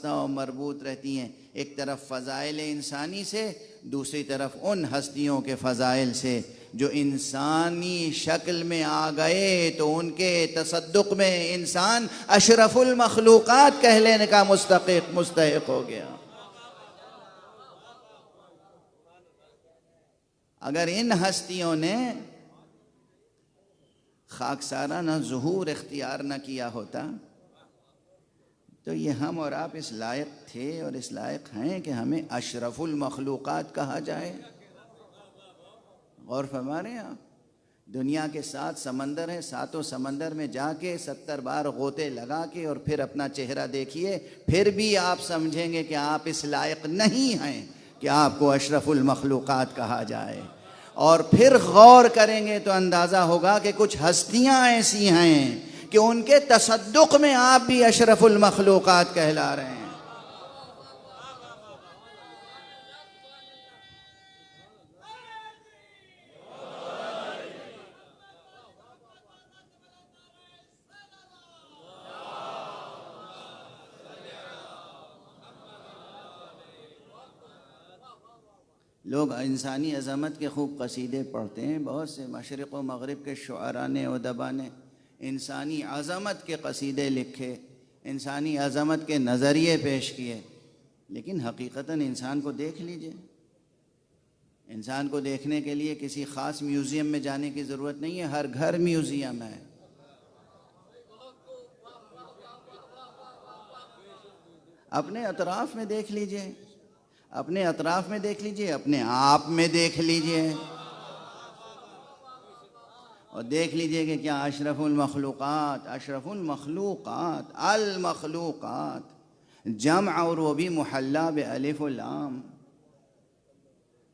و مربوط رہتی ہیں، ایک طرف فضائل انسانی سے، دوسری طرف ان ہستیوں کے فضائل سے جو انسانی شکل میں آ گئے تو ان کے تصدق میں انسان اشرف المخلوقات کہہ لینے کا مستحق ہو گیا۔ اگر ان ہستیوں نے خاکسارانہ ظہور اختیار نہ کیا ہوتا تو یہ ہم اور آپ اس لائق تھے اور اس لائق ہیں کہ ہمیں اشرف المخلوقات کہا جائے۔ غور فرما رہے ہیں آپ؟ دنیا کے 7 سمندر ہیں، 7 سمندر میں جا کے 70 بار غوطے لگا کے اور پھر اپنا چہرہ دیکھیے، پھر بھی آپ سمجھیں گے کہ آپ اس لائق نہیں ہیں کہ آپ کو اشرف المخلوقات کہا جائے۔ اور پھر غور کریں گے تو اندازہ ہوگا کہ کچھ ہستیاں ایسی ہیں کہ ان کے تصدق میں آپ بھی اشرف المخلوقات کہلا رہے ہیں۔ لوگ انسانی عظمت کے خوب قصیدے پڑھتے ہیں، بہت سے مشرق و مغرب کے شعراء نے ادبا نے انسانی عظمت کے قصیدے لکھے، انسانی عظمت کے نظریے پیش کیے، لیکن حقیقتاً انسان کو دیکھ لیجئے۔ انسان کو دیکھنے کے لیے کسی خاص میوزیم میں جانے کی ضرورت نہیں ہے، ہر گھر میوزیم ہے۔ اپنے اطراف میں دیکھ لیجئے، اپنے اطراف میں دیکھ لیجئے، اپنے آپ میں دیکھ لیجئے اور دیکھ لیجئے کہ کیا اشرف المخلوقات المخلوقات جمع اور وہ بھی محلہ بالف و لام،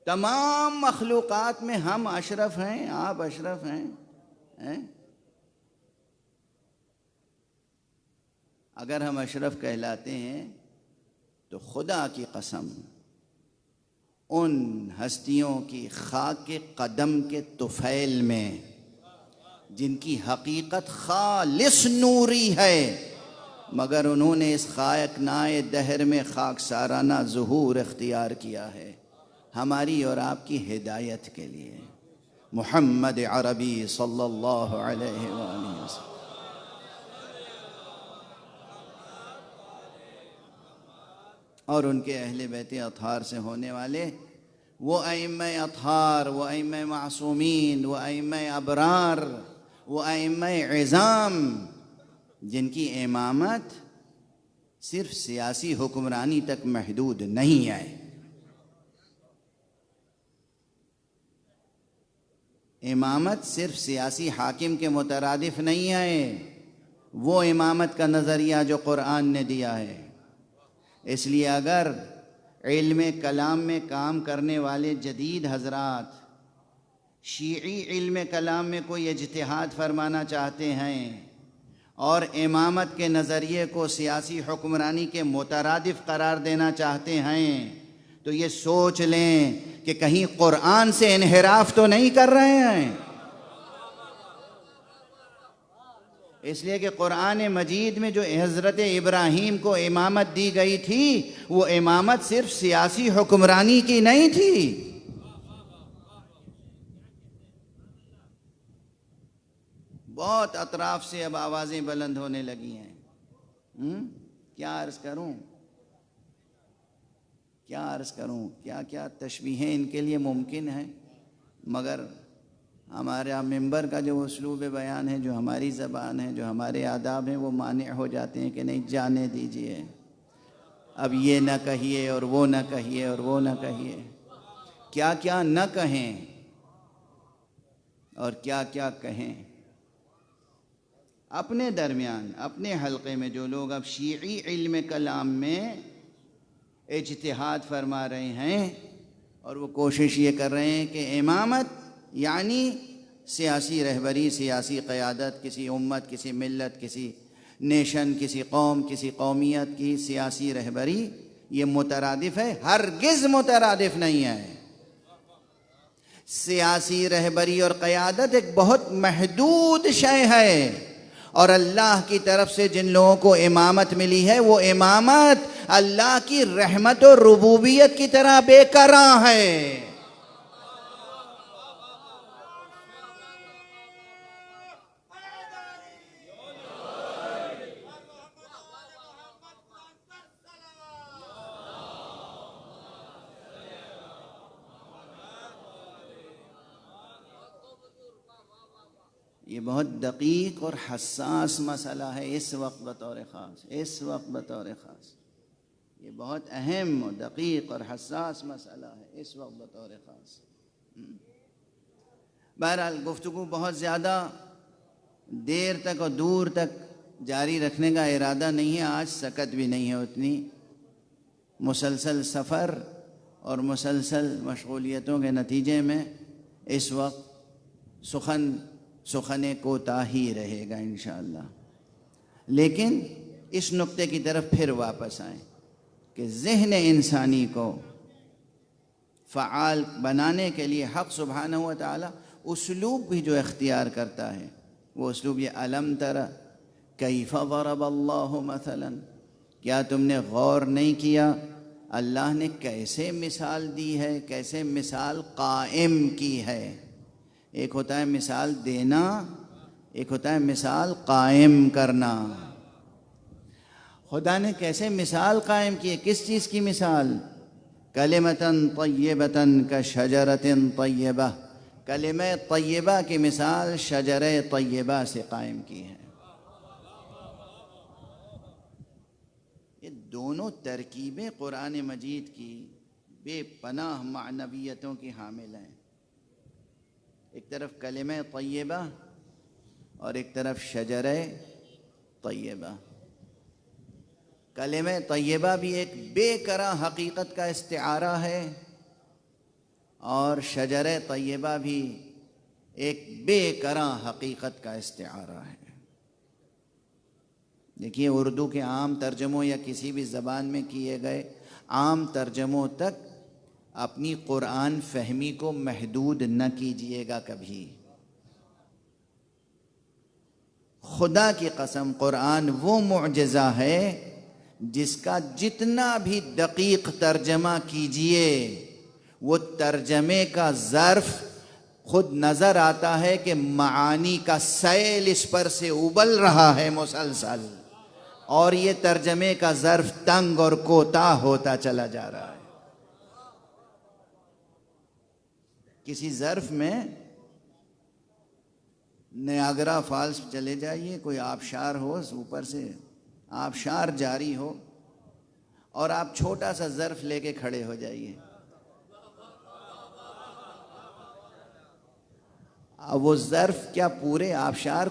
تمام مخلوقات میں ہم اشرف ہیں، آپ اشرف ہیں۔ اگر ہم اشرف کہلاتے ہیں تو خدا کی قسم ان ہستیوں کی خاک قدم کے طفیل میں جن کی حقیقت خالص نوری ہے مگر انہوں نے اس خاک نائے دہر میں خاکسارانہ ظہور اختیار کیا ہے ہماری اور آپ کی ہدایت کے لیے۔ محمد عربی صلی اللہ علیہ وآلہ وسلم۔ اور ان کے اہل بیت اطہار سے ہونے والے وہ ائمہ اطہار، وہ ائمہ معصومین، وہ ائمہ ابرار، وہ ائمہ عظام جن کی امامت صرف سیاسی حکمرانی تک محدود نہیں ہے۔ امامت صرف سیاسی حاکم کے مترادف نہیں ہے، وہ امامت کا نظریہ جو قرآن نے دیا ہے۔ اس لیے اگر علم کلام میں کام کرنے والے جدید حضرات شیعی علم کلام میں کوئی اجتہاد فرمانا چاہتے ہیں اور امامت کے نظریے کو سیاسی حکمرانی کے مترادف قرار دینا چاہتے ہیں تو یہ سوچ لیں کہ کہیں قرآن سے انحراف تو نہیں کر رہے ہیں۔ اس لیے کہ قرآن مجید میں جو حضرت ابراہیم کو امامت دی گئی تھی وہ امامت صرف سیاسی حکمرانی کی نہیں تھی۔ بہت اطراف سے اب آوازیں بلند ہونے لگی ہیں۔ کیا عرض کروں کیا کیا تشبیہیں ان کے لیے ممکن ہیں، مگر ہمارا ممبر کا جو اسلوب بیان ہے، جو ہماری زبان ہے، جو ہمارے آداب ہیں، وہ مانع ہو جاتے ہیں کہ نہیں جانے دیجئے، اب یہ نہ کہیے اور وہ نہ کہیے اور وہ نہ کہیے، کیا کیا نہ کہیں اور کیا کیا کہیں۔ اپنے درمیان اپنے حلقے میں جو لوگ اب شیعی علم کلام میں اجتہاد فرما رہے ہیں اور وہ کوشش یہ کر رہے ہیں کہ امامت یعنی سیاسی رہبری، سیاسی قیادت، کسی امت، کسی ملت، کسی نیشن، کسی قوم، کسی قومیت کی سیاسی رہبری یہ مترادف ہے، ہرگز مترادف نہیں ہے۔ سیاسی رہبری اور قیادت ایک بہت محدود شے ہے، اور اللہ کی طرف سے جن لوگوں کو امامت ملی ہے وہ امامت اللہ کی رحمت و ربوبیت کی طرح بے کراں ہے۔ یہ بہت دقیق اور حساس مسئلہ ہے اس وقت بطور خاص، یہ بہت اہم و دقیق اور حساس مسئلہ ہے اس وقت بطور خاص۔ بہرحال گفتگو بہت زیادہ دیر تک اور دور تک جاری رکھنے کا ارادہ نہیں ہے، آج سکت بھی نہیں ہے اتنی۔ مسلسل سفر اور مسلسل مشغولیتوں کے نتیجے میں اس وقت سخن کوتاہی رہے گا انشاءاللہ، لیکن اس نقطے کی طرف پھر واپس آئیں کہ ذہن انسانی کو فعال بنانے کے لیے حق سبحانہ و تعالی اسلوب بھی جو اختیار کرتا ہے وہ اسلوب یہ الم تر کیف ضرب اللہ مثلا، کیا تم نے غور نہیں کیا اللہ نے کیسے مثال دی ہے، کیسے مثال قائم کی ہے۔ ایک ہوتا ہے مثال دینا، ایک ہوتا ہے مثال قائم کرنا۔ خدا نے کیسے مثال قائم کی ہے، کس چیز کی مثال؟ کلمۃ طیبۃ کشجرۃ طیبہ، کلمہ طیبہ کی مثال شجر طیبہ سے قائم کی ہے۔ یہ دونوں ترکیبیں قرآن مجید کی بے پناہ معنویتوں کی حامل ہیں، ایک طرف کلمہ طیبہ اور ایک طرف شجر طیبہ۔ کلمہ طیبہ بھی ایک بے کراں حقیقت کا استعارہ ہے اور شجر طیبہ بھی ایک بے کراں حقیقت کا استعارہ ہے۔ دیکھیے اردو کے عام ترجموں یا کسی بھی زبان میں کیے گئے عام ترجموں تک اپنی قرآن فہمی کو محدود نہ کیجیے گا کبھی۔ خدا کی قسم قرآن وہ معجزہ ہے جس کا جتنا بھی دقیق ترجمہ کیجیے وہ ترجمے کا ظرف خود نظر آتا ہے کہ معانی کا سیل اس پر سے ابل رہا ہے مسلسل، اور یہ ترجمے کا ظرف تنگ اور کوتاہ ہوتا چلا جا رہا ہے۔ کسی ظرف میں نیاگرا فالس چلے جائیے، کوئی آبشار ہو، اوپر سے آبشار جاری ہو اور آپ چھوٹا سا ظرف لے کے کھڑے ہو جائیے، اب وہ ظرف کیا پورے آبشار